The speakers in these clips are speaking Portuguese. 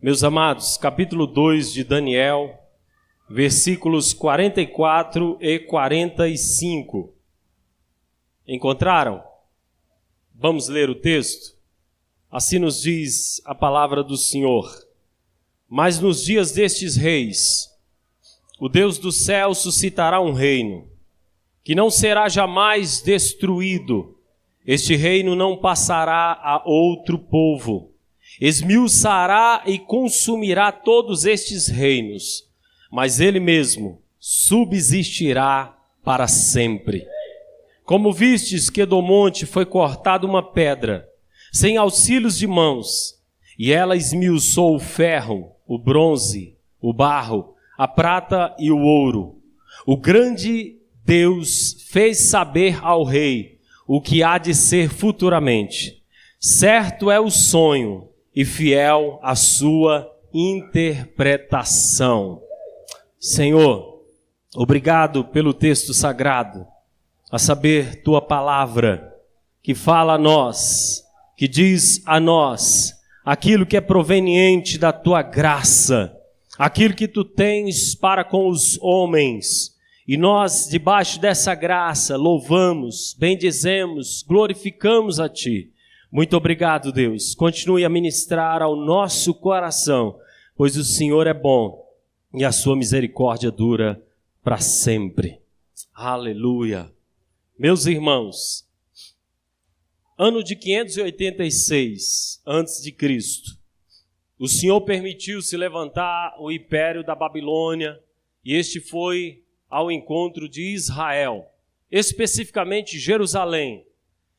Meus amados, capítulo 2 de Daniel, versículos 44 e 45. Encontraram? Vamos ler o texto? Assim nos diz a palavra do Senhor. Mas nos dias destes reis, o Deus do céu suscitará um reino, que não será jamais destruído. Este reino não passará a outro povo. Esmiuçará e consumirá todos estes reinos, mas ele mesmo subsistirá para sempre. Como vistes que do monte foi cortada uma pedra, sem auxílios de mãos, e ela esmiuçou o ferro, o bronze, o barro, a prata e o ouro. O grande Deus fez saber ao rei o que há de ser futuramente. Certo é o sonho, e fiel a sua interpretação. Senhor, obrigado pelo texto sagrado, a saber, tua palavra, que fala a nós, que diz a nós, aquilo que é proveniente da tua graça, aquilo que tu tens para com os homens, e nós, debaixo dessa graça, louvamos, bendizemos, glorificamos a ti. Muito obrigado, Deus. Continue a ministrar ao nosso coração, pois o Senhor é bom e a sua misericórdia dura para sempre. Aleluia. Meus irmãos, ano de 586 antes de Cristo, o Senhor permitiu se levantar o império da Babilônia, e este foi ao encontro de Israel, especificamente Jerusalém.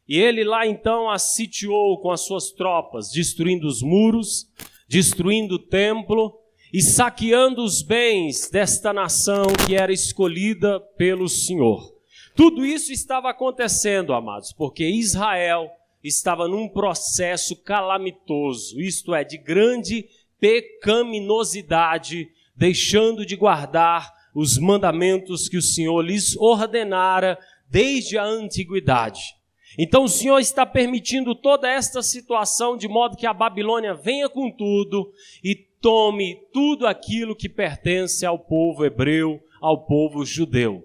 E ele lá então a sitiou com as suas tropas, destruindo os muros, destruindo o templo e saqueando os bens desta nação que era escolhida pelo Senhor. Tudo isso estava acontecendo, amados, porque Israel estava num processo calamitoso, isto é, de grande pecaminosidade, deixando de guardar os mandamentos que o Senhor lhes ordenara desde a antiguidade. Então o Senhor está permitindo toda esta situação de modo que a Babilônia venha com tudo e tome tudo aquilo que pertence ao povo hebreu, ao povo judeu.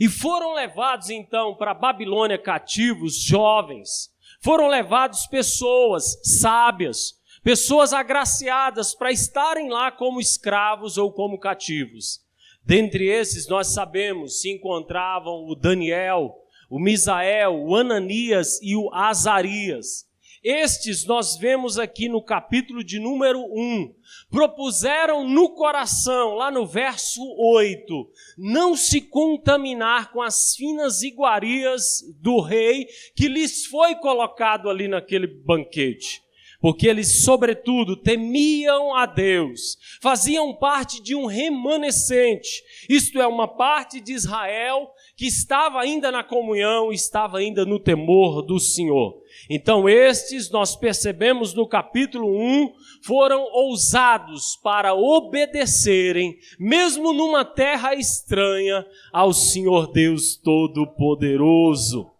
E foram levados então para a Babilônia cativos jovens, foram levados pessoas sábias, pessoas agraciadas para estarem lá como escravos ou como cativos. Dentre esses nós sabemos se encontravam o Daniel, o Misael, o Ananias e o Azarias. Estes nós vemos aqui no capítulo de número 1. Propuseram no coração, lá no verso 8, não se contaminar com as finas iguarias do rei que lhes foi colocado ali naquele banquete. Porque eles, sobretudo, temiam a Deus, faziam parte de um remanescente, isto é, uma parte de Israel que estava ainda na comunhão, estava ainda no temor do Senhor. Então estes, nós percebemos no capítulo 1, foram ousados para obedecerem, mesmo numa terra estranha, ao Senhor Deus Todo-Poderoso.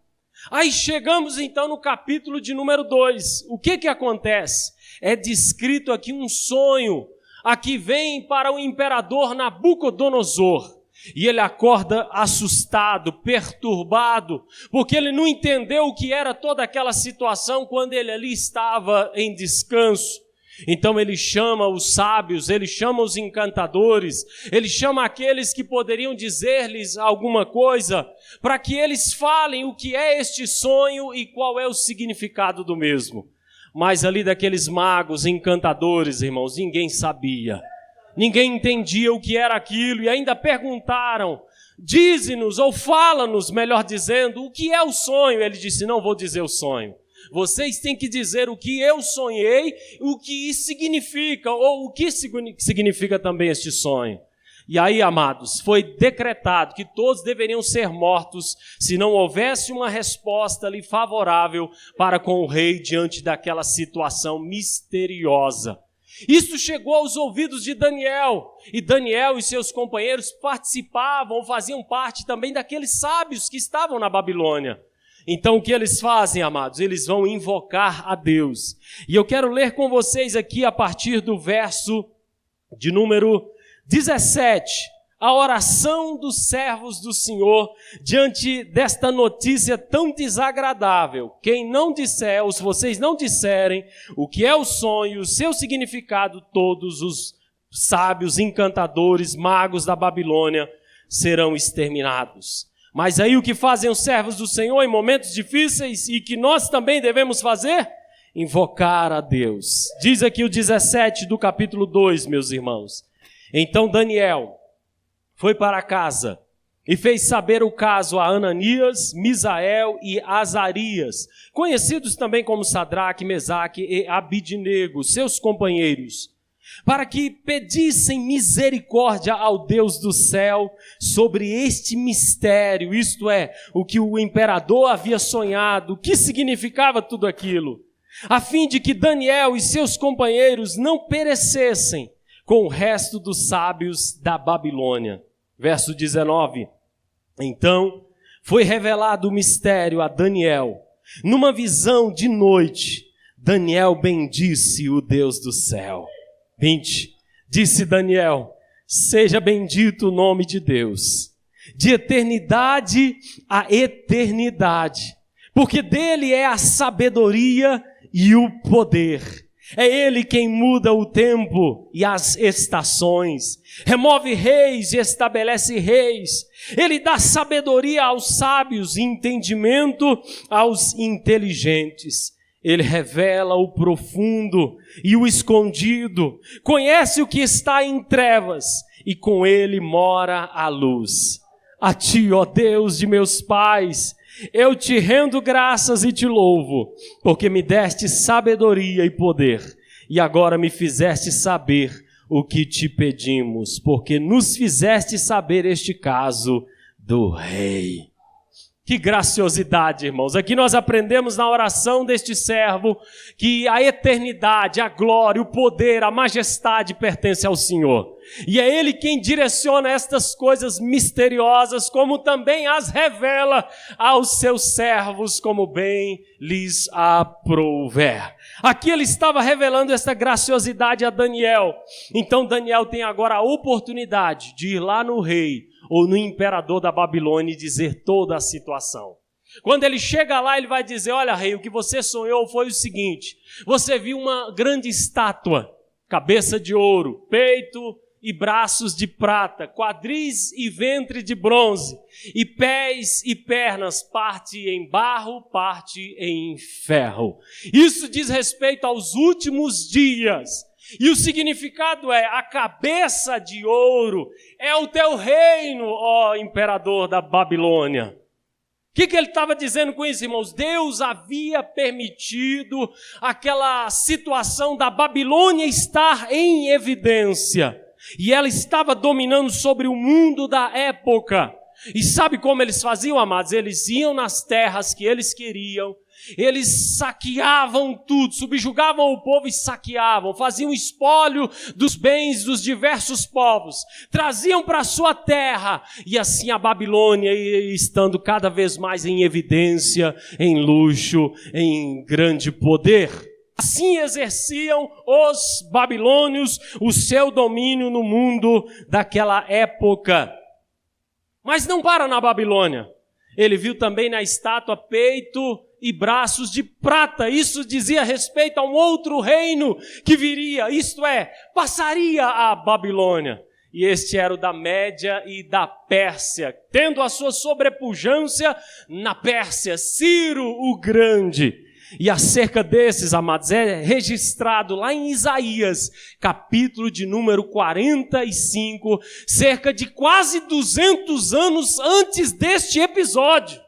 Aí chegamos então no capítulo de número 2. O que acontece? É descrito aqui um sonho. Aqui vem para o imperador Nabucodonosor. E ele acorda assustado, perturbado, porque ele não entendeu o que era toda aquela situação quando ele ali estava em descanso. Então ele chama os sábios, ele chama os encantadores, ele chama aqueles que poderiam dizer-lhes alguma coisa, para que eles falem o que é este sonho e qual é o significado do mesmo. Mas ali daqueles magos, encantadores, irmãos, ninguém sabia. Ninguém entendia o que era aquilo e ainda perguntaram, dize-nos ou fala-nos, melhor dizendo, o que é o sonho? Ele disse, não vou dizer o sonho. Vocês têm que dizer o que eu sonhei, o que isso significa, ou o que significa também este sonho. E aí, amados, foi decretado que todos deveriam ser mortos se não houvesse uma resposta ali favorável para com o rei diante daquela situação misteriosa. Isso chegou aos ouvidos de Daniel, e Daniel e seus companheiros participavam, faziam parte também daqueles sábios que estavam na Babilônia. Então o que eles fazem, amados? Eles vão invocar a Deus. E eu quero ler com vocês aqui a partir do verso de número 17, a oração dos servos do Senhor diante desta notícia tão desagradável. Quem não disser, ou se vocês não disserem o que é o sonho, o seu significado, todos os sábios, encantadores, magos da Babilônia serão exterminados. Mas aí o que fazem os servos do Senhor em momentos difíceis e que nós também devemos fazer? Invocar a Deus. Diz aqui o 17 do capítulo 2, meus irmãos. Então Daniel foi para casa e fez saber o caso a Ananias, Misael e Azarias, conhecidos também como Sadraque, Mesaque e Abidnego, seus companheiros, para que pedissem misericórdia ao Deus do céu sobre este mistério, isto é, o que o imperador havia sonhado, o que significava tudo aquilo, a fim de que Daniel e seus companheiros não perecessem com o resto dos sábios da Babilônia. Verso 19. Então foi revelado o mistério a Daniel. Numa visão de noite, Daniel bendisse o Deus do céu. 20. Disse Daniel: seja bendito o nome de Deus, de eternidade a eternidade, porque dele é a sabedoria e o poder. É ele quem muda o tempo e as estações, remove reis e estabelece reis. Ele dá sabedoria aos sábios e entendimento aos inteligentes. Ele revela o profundo e o escondido, conhece o que está em trevas e com ele mora a luz. A ti, ó Deus de meus pais, eu te rendo graças e te louvo, porque me deste sabedoria e poder, e agora me fizeste saber o que te pedimos, porque nos fizeste saber este caso do rei. Que graciosidade, irmãos. Aqui nós aprendemos na oração deste servo que a eternidade, a glória, o poder, a majestade pertence ao Senhor. E é Ele quem direciona estas coisas misteriosas, como também as revela aos seus servos, como bem lhes aprouver. Aqui ele estava revelando esta graciosidade a Daniel. Então Daniel tem agora a oportunidade de ir lá no rei, ou no imperador da Babilônia, e dizer toda a situação. Quando ele chega lá, ele vai dizer: olha, rei, o que você sonhou foi o seguinte: você viu uma grande estátua, cabeça de ouro, peito e braços de prata, quadris e ventre de bronze, e pés e pernas, parte em barro, parte em ferro. Isso diz respeito aos últimos dias. E o significado é: a cabeça de ouro é o teu reino, ó imperador da Babilônia. O que ele estava dizendo com isso, irmãos? Deus havia permitido aquela situação da Babilônia estar em evidência. E ela estava dominando sobre o mundo da época. E sabe como eles faziam, amados? Eles iam nas terras que eles queriam, eles saqueavam tudo, subjugavam o povo e saqueavam, faziam espólio dos bens dos diversos povos, traziam para a sua terra, e assim a Babilônia ia estando cada vez mais em evidência, em luxo, em grande poder. Assim exerciam os babilônios o seu domínio no mundo daquela época. Mas não para na Babilônia. Ele viu também na estátua peito e braços de prata. Isso dizia respeito a um outro reino que viria, isto é, passaria a Babilônia. E este era o da Média e da Pérsia, tendo a sua sobrepujância na Pérsia, Ciro o Grande. E acerca desses, amados, é registrado lá em Isaías, capítulo de número 45, cerca de quase 200 anos antes deste episódio.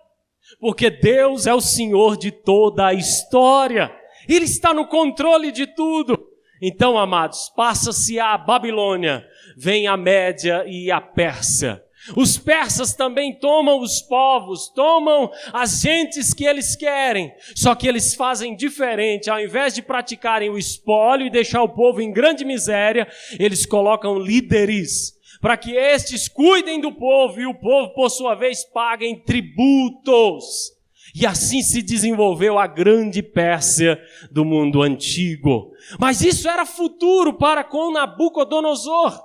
Porque Deus é o Senhor de toda a história. Ele está no controle de tudo. Então, amados, passa-se a Babilônia, vem a Média e a Pérsia. Os persas também tomam os povos, tomam as gentes que eles querem, só que eles fazem diferente. Ao invés de praticarem o espólio e deixar o povo em grande miséria, eles colocam líderes, para que estes cuidem do povo e o povo, por sua vez, paguem tributos. E assim se desenvolveu a grande Pérsia do mundo antigo. Mas isso era futuro para com Nabucodonosor.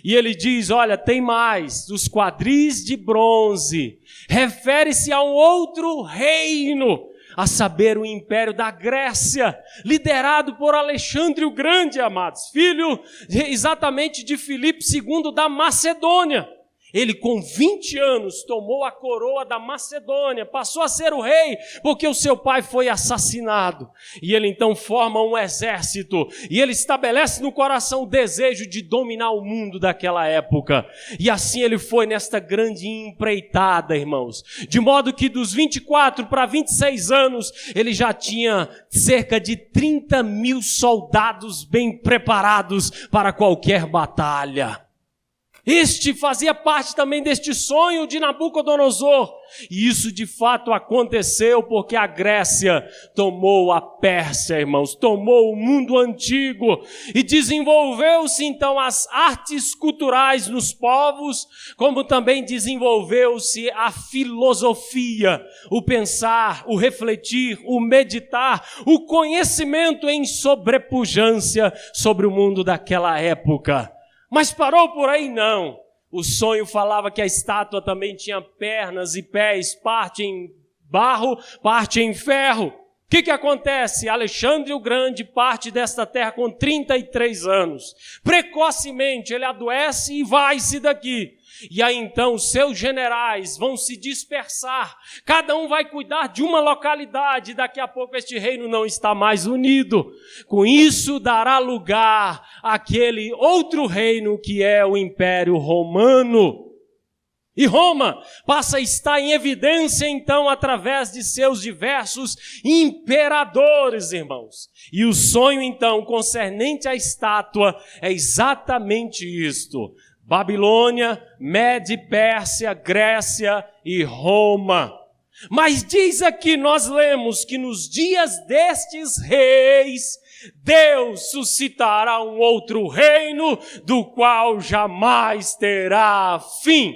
E ele diz, olha, tem mais, os quadris de bronze, refere-se a um outro reino, a saber, o Império da Grécia, liderado por Alexandre o Grande, amados, filho exatamente de Filipe II da Macedônia. Ele com 20 anos tomou a coroa da Macedônia, passou a ser o rei, porque o seu pai foi assassinado. E ele então forma um exército, e ele estabelece no coração o desejo de dominar o mundo daquela época. E assim ele foi nesta grande empreitada, irmãos. De modo que dos 24 para 26 anos, ele já tinha cerca de 30 mil soldados bem preparados para qualquer batalha. Este fazia parte também deste sonho de Nabucodonosor. E isso de fato aconteceu porque a Grécia tomou a Pérsia, irmãos, tomou o mundo antigo e desenvolveu-se então as artes culturais nos povos, como também desenvolveu-se a filosofia, o pensar, o refletir, o meditar, o conhecimento em sobrepujância sobre o mundo daquela época. Mas parou por aí? Não. O sonho falava que a estátua também tinha pernas e pés, parte em barro, parte em ferro. O que acontece? Alexandre o Grande parte desta terra com 33 anos. Precocemente ele adoece e vai-se daqui. E aí então os seus generais vão se dispersar, cada um vai cuidar de uma localidade, daqui a pouco este reino não está mais unido. Com isso dará lugar àquele outro reino que é o Império Romano. E Roma passa a estar em evidência então através de seus diversos imperadores, irmãos. E o sonho então concernente à estátua é exatamente isto: Babilônia, Média e Pérsia, Grécia e Roma. Mas diz aqui, nós lemos que nos dias destes reis, Deus suscitará um outro reino, do qual jamais terá fim.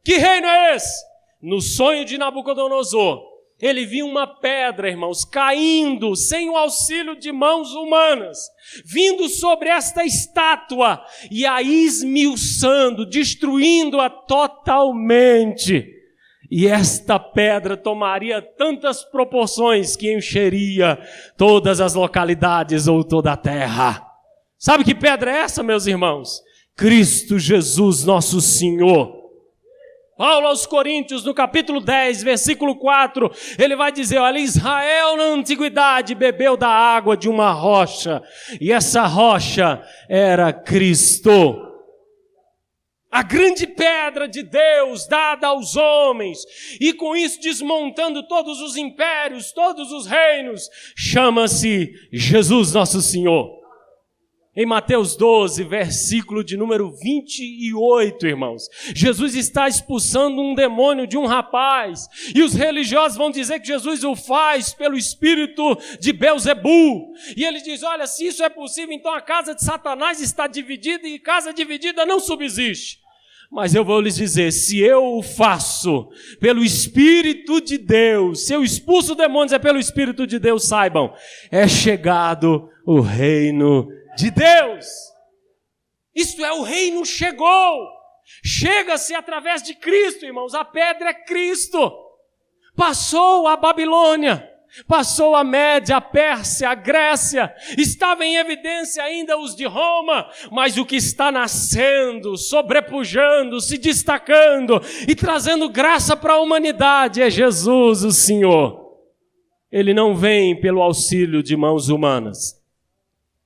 Que reino é esse? No sonho de Nabucodonosor, ele viu uma pedra, irmãos, caindo sem o auxílio de mãos humanas, vindo sobre esta estátua e a esmiuçando, destruindo-a totalmente. E esta pedra tomaria tantas proporções que encheria todas as localidades ou toda a terra. Sabe que pedra é essa, meus irmãos? Cristo Jesus, nosso Senhor. Paulo aos Coríntios, no capítulo 10, versículo 4, ele vai dizer, olha, Israel na antiguidade bebeu da água de uma rocha, e essa rocha era Cristo. A grande pedra de Deus dada aos homens, e com isso desmontando todos os impérios, todos os reinos, chama-se Jesus nosso Senhor. Em Mateus 12, versículo de número 28, irmãos, Jesus está expulsando um demônio de um rapaz, e os religiosos vão dizer que Jesus o faz pelo espírito de Belzebu, e ele diz, olha, se isso é possível, então a casa de Satanás está dividida, e casa dividida não subsiste. Mas eu vou lhes dizer, se eu o faço pelo Espírito de Deus, se eu expulso demônios é pelo Espírito de Deus, saibam, é chegado o reino de Deus. Isto é, o reino chegou. Chega-se através de Cristo, irmãos. A pedra é Cristo. Passou a Babilônia, passou a Média, a Pérsia, a Grécia. Estava em evidência ainda os de Roma, mas o que está nascendo, sobrepujando, se destacando e trazendo graça para a humanidade é Jesus, o Senhor. Ele não vem pelo auxílio de mãos humanas.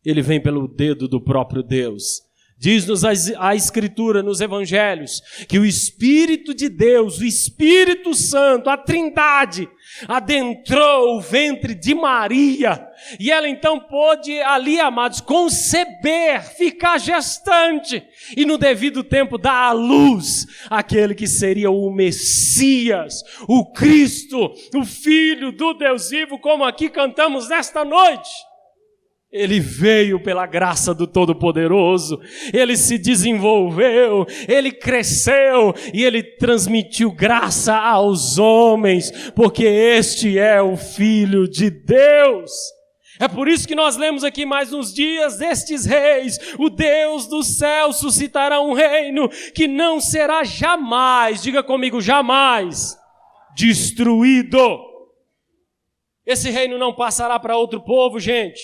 Ele vem pelo dedo do próprio Deus. Diz-nos a Escritura nos Evangelhos que o Espírito de Deus, o Espírito Santo, a Trindade, adentrou o ventre de Maria. E ela então pôde ali, amados, conceber, ficar gestante. E no devido tempo dar à luz aquele que seria o Messias, o Cristo, o Filho do Deus vivo, como aqui cantamos nesta noite. Ele veio pela graça do Todo-Poderoso, ele se desenvolveu, ele cresceu e ele transmitiu graça aos homens, porque este é o Filho de Deus. É por isso que nós lemos aqui mais uns dias destes reis, o Deus do céu suscitará um reino que não será jamais, diga comigo, jamais, destruído. Esse reino não passará para outro povo, gente.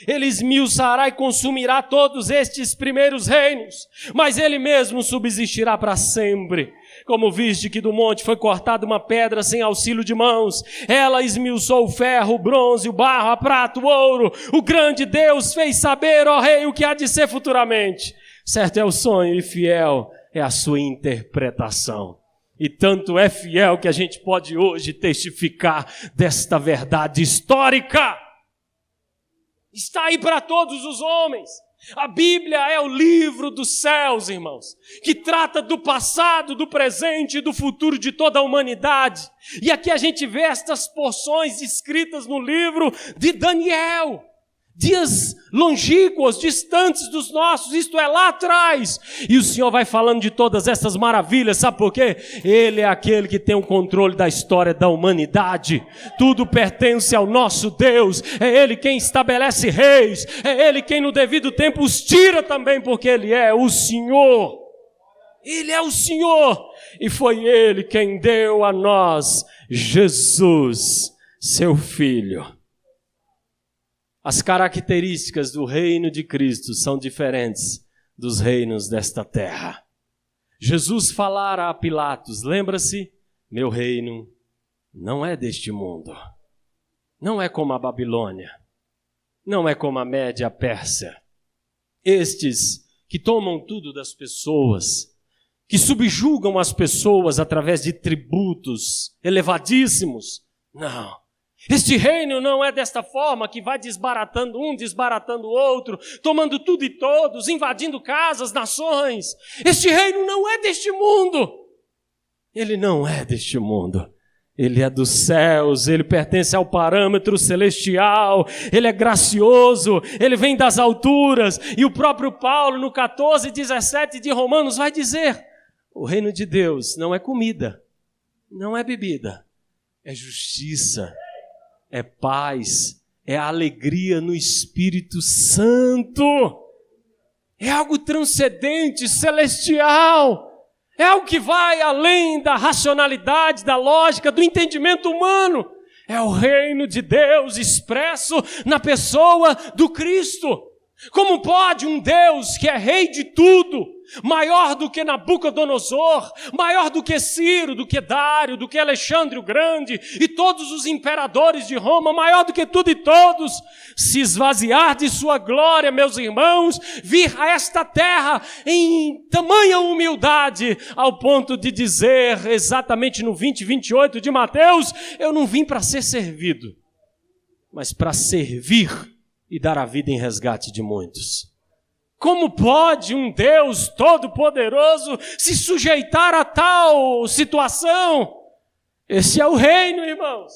Ele esmiuçará e consumirá todos estes primeiros reinos, mas ele mesmo subsistirá para sempre. Como viste que do monte foi cortada uma pedra sem auxílio de mãos, ela esmiuçou o ferro, o bronze, o barro, a prata, o ouro. O grande Deus fez saber, ó rei, o que há de ser futuramente. Certo é o sonho e fiel é a sua interpretação. E tanto é fiel que a gente pode hoje testificar desta verdade histórica. Está aí para todos os homens. A Bíblia é o livro dos céus, irmãos, que trata do passado, do presente e do futuro de toda a humanidade. E aqui a gente vê estas porções escritas no livro de Daniel. Dias longínquos, distantes dos nossos, isto é, lá atrás. E o Senhor vai falando de todas essas maravilhas, sabe por quê? Ele é aquele que tem o controle da história da humanidade. Tudo pertence ao nosso Deus. É Ele quem estabelece reis. É Ele quem no devido tempo os tira também, porque Ele é o Senhor. Ele é o Senhor. E foi Ele quem deu a nós Jesus, seu Filho. As características do reino de Cristo são diferentes dos reinos desta terra. Jesus falara a Pilatos, lembra-se? Meu reino não é deste mundo. Não é como a Babilônia. Não é como a Média Pérsia. Estes que tomam tudo das pessoas, que subjugam as pessoas através de tributos elevadíssimos. Não. Este reino não é desta forma que vai desbaratando um, desbaratando o outro, tomando tudo e todos, invadindo casas, nações. Este reino não é deste mundo. Ele não é deste mundo. Ele é dos céus, ele pertence ao parâmetro celestial, ele é gracioso, ele vem das alturas. E o próprio Paulo, no 14:17 de Romanos, vai dizer: o reino de Deus não é comida, não é bebida, é justiça, é paz, é alegria no Espírito Santo. É algo transcendente, celestial. É algo que vai além da racionalidade, da lógica, do entendimento humano. É o reino de Deus expresso na pessoa do Cristo. Como pode um Deus que é rei de tudo, maior do que Nabucodonosor, maior do que Ciro, do que Dário, do que Alexandre o Grande e todos os imperadores de Roma, maior do que tudo e todos, se esvaziar de sua glória, meus irmãos, vir a esta terra em tamanha humildade, ao ponto de dizer exatamente no 20:28 de Mateus: eu não vim para ser servido, mas para servir e dar a vida em resgate de muitos. Como pode um Deus todo-poderoso se sujeitar a tal situação? Esse é o reino, irmãos.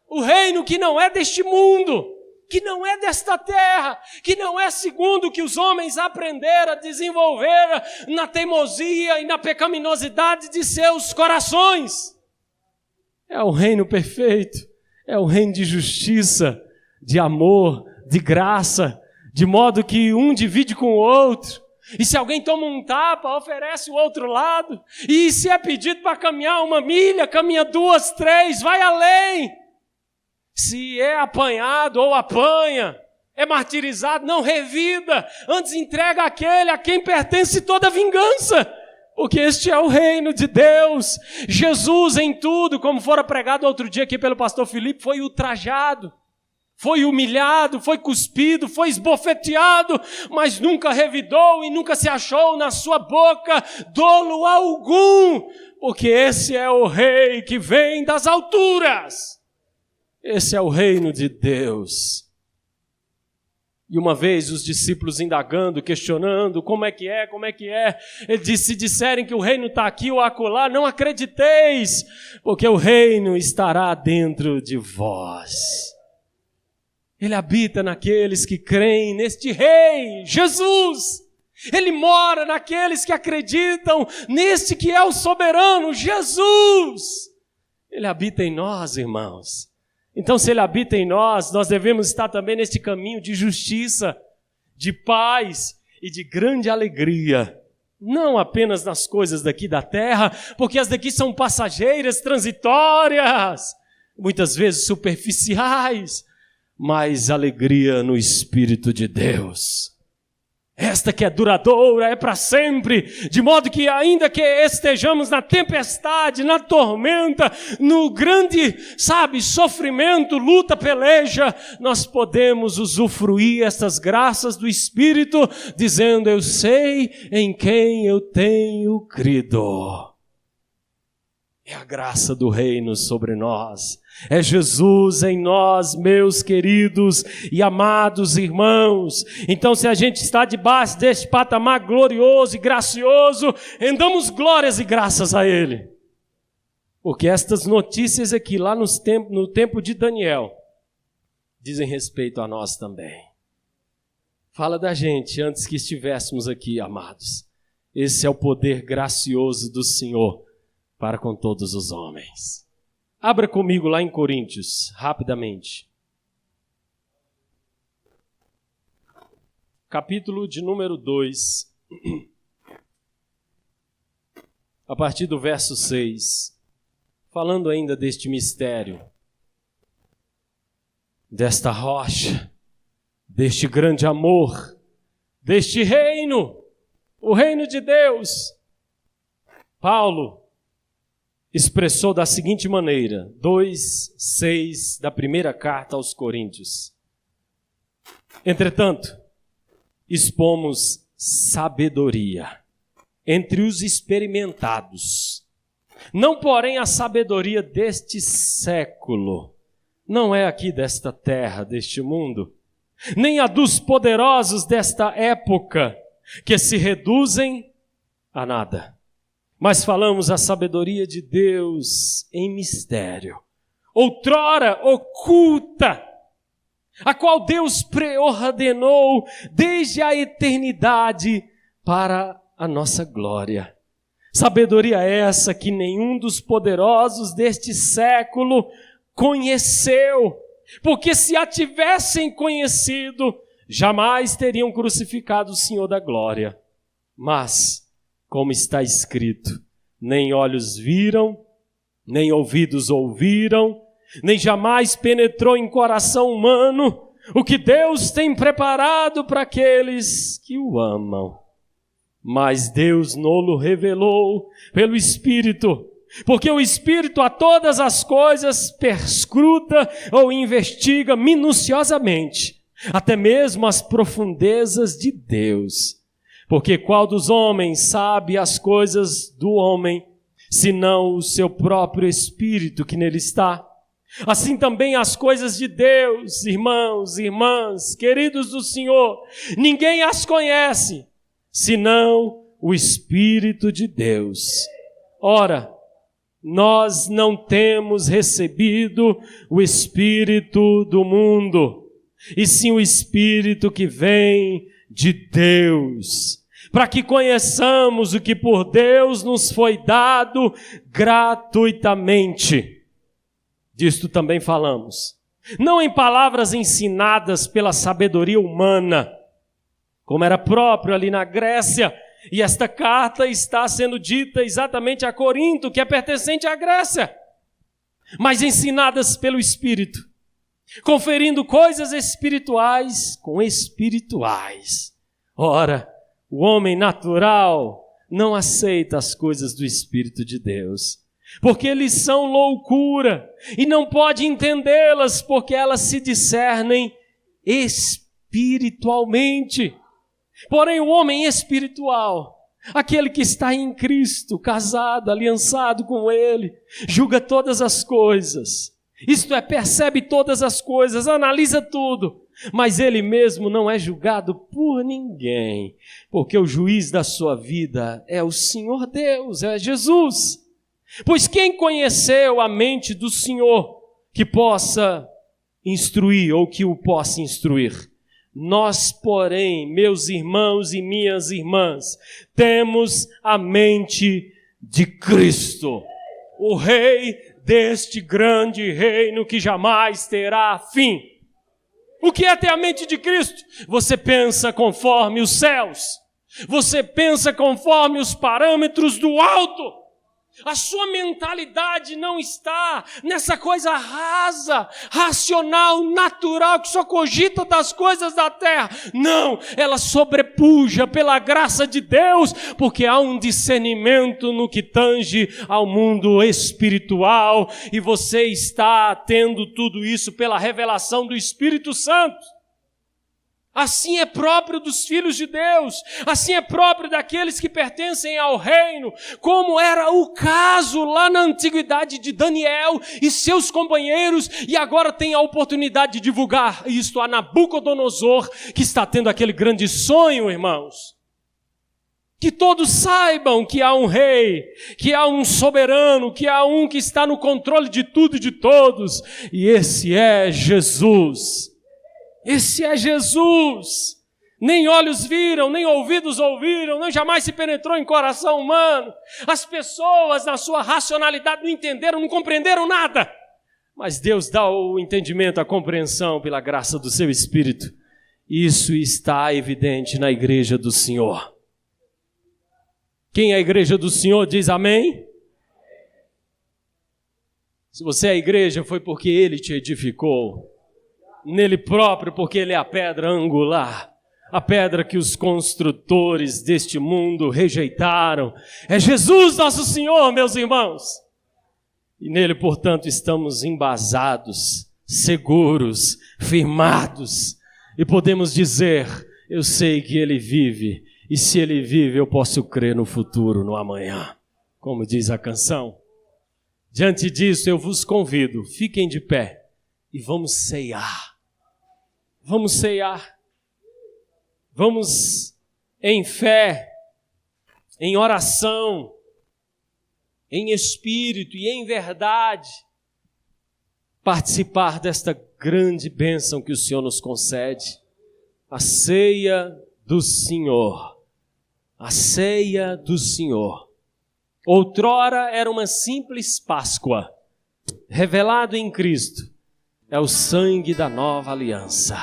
O reino que não é deste mundo, que não é desta terra, que não é segundo o que os homens aprenderam a desenvolver na teimosia e na pecaminosidade de seus corações. É o reino perfeito, é o reino de justiça, de amor, de graça, de modo que um divide com o outro. E se alguém toma um tapa, oferece o outro lado. E se é pedido para caminhar 1 milha, caminha 2, 3, vai além. Se é apanhado ou apanha, é martirizado, não revida. Antes entrega àquele a quem pertence toda a vingança. Porque este é o reino de Deus. Jesus em tudo, como fora pregado outro dia aqui pelo pastor Felipe, foi ultrajado. Foi humilhado, foi cuspido, foi esbofeteado, mas nunca revidou e nunca se achou na sua boca dolo algum, porque esse é o rei que vem das alturas. Esse é o reino de Deus. E uma vez os discípulos indagando, questionando, como é que é, ele disse: se disserem que o reino está aqui ou acolá, não acrediteis, porque o reino estará dentro de vós. Ele habita naqueles que creem neste Rei, Jesus. Ele mora naqueles que acreditam neste que é o soberano, Jesus. Ele habita em nós, irmãos. Então, se Ele habita em nós, nós devemos estar também neste caminho de justiça, de paz e de grande alegria. Não apenas nas coisas daqui da terra, porque as daqui são passageiras, transitórias, muitas vezes superficiais, mas alegria no Espírito de Deus. Esta que é duradoura, é para sempre, de modo que ainda que estejamos na tempestade, na tormenta, no grande, sofrimento, luta, peleja, nós podemos usufruir estas graças do Espírito, dizendo, eu sei em quem eu tenho crido. É a graça do reino sobre nós. É Jesus em nós, meus queridos e amados irmãos. Então, se a gente está debaixo deste patamar glorioso e gracioso, rendamos glórias e graças a Ele. Porque estas notícias aqui, lá no tempo de Daniel, dizem respeito a nós também. Fala da gente antes que estivéssemos aqui, amados. Esse é o poder gracioso do Senhor para com todos os homens. Abra comigo lá em Coríntios, rapidamente. Capítulo de número 2. A partir do verso 6. Falando ainda deste mistério, desta rocha, deste grande amor, deste reino, o reino de Deus. Paulo expressou da seguinte maneira, 2:6 da primeira carta aos Coríntios. Entretanto, expomos sabedoria entre os experimentados, não porém a sabedoria deste século, não é aqui desta terra, deste mundo, nem a dos poderosos desta época, que se reduzem a nada. Mas falamos a sabedoria de Deus em mistério, outrora oculta, a qual Deus preordenou desde a eternidade para a nossa glória. Sabedoria essa que nenhum dos poderosos deste século conheceu, porque se a tivessem conhecido, jamais teriam crucificado o Senhor da glória. Mas, como está escrito, nem olhos viram, nem ouvidos ouviram, nem jamais penetrou em coração humano o que Deus tem preparado para aqueles que o amam. Mas Deus nolo revelou pelo Espírito, porque o Espírito a todas as coisas perscruta ou investiga minuciosamente, até mesmo as profundezas de Deus. Porque qual dos homens sabe as coisas do homem, senão o seu próprio Espírito que nele está? Assim também as coisas de Deus, irmãos, irmãs, queridos do Senhor, ninguém as conhece, senão o Espírito de Deus. Ora, nós não temos recebido o Espírito do mundo, e sim o Espírito que vem de Deus, para que conheçamos o que por Deus nos foi dado gratuitamente. Disto também falamos, não em palavras ensinadas pela sabedoria humana, como era próprio ali na Grécia, e esta carta está sendo dita exatamente a Corinto, que é pertencente à Grécia, mas ensinadas pelo Espírito, conferindo coisas espirituais com espirituais. Ora, o homem natural não aceita as coisas do Espírito de Deus, porque eles são loucura, e não pode entendê-las, porque elas se discernem espiritualmente. Porém, o homem espiritual, aquele que está em Cristo, casado, aliançado com Ele, julga todas as coisas, isto é, percebe todas as coisas, analisa tudo, mas ele mesmo não é julgado por ninguém, porque o juiz da sua vida é o Senhor Deus, é Jesus. Pois quem conheceu a mente do Senhor que possa instruir ou que o possa instruir. Nós, porém, meus irmãos e minhas irmãs, temos a mente de Cristo, o Rei deste grande reino que jamais terá fim. O que é ter a mente de Cristo? Você pensa conforme os céus, você pensa conforme os parâmetros do alto. A sua mentalidade não está nessa coisa rasa, racional, natural, que só cogita das coisas da terra. Não, ela sobrepuja pela graça de Deus, porque há um discernimento no que tange ao mundo espiritual, e você está tendo tudo isso pela revelação do Espírito Santo. Assim é próprio dos filhos de Deus, assim é próprio daqueles que pertencem ao reino, como era o caso lá na antiguidade de Daniel e seus companheiros, e agora tem a oportunidade de divulgar isto a Nabucodonosor, que está tendo aquele grande sonho, irmãos. Que todos saibam que há um rei, que há um soberano, que há um que está no controle de tudo e de todos, e esse é Jesus. Esse é Jesus. Nem olhos viram, nem ouvidos ouviram, nem jamais se penetrou em coração humano. As pessoas, na sua racionalidade, não entenderam, não compreenderam nada. Mas Deus dá o entendimento, a compreensão pela graça do seu Espírito. Isso está evidente na igreja do Senhor. Quem é a igreja do Senhor diz amém? Se você é a igreja, foi porque Ele te edificou. Nele próprio, porque Ele é a pedra angular, a pedra que os construtores deste mundo rejeitaram. É Jesus nosso Senhor, meus irmãos. E nele, portanto, estamos embasados, seguros, firmados. E podemos dizer, eu sei que Ele vive. E se Ele vive, eu posso crer no futuro, no amanhã. Como diz a canção. Diante disso, eu vos convido, fiquem de pé e vamos ceiar. Vamos ceiar, vamos em fé, em oração, em espírito e em verdade, participar desta grande bênção que o Senhor nos concede, a ceia do Senhor, a ceia do Senhor. Outrora era uma simples Páscoa, revelado em Cristo. É o sangue da nova aliança.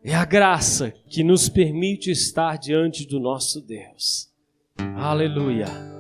É a graça que nos permite estar diante do nosso Deus. Aleluia.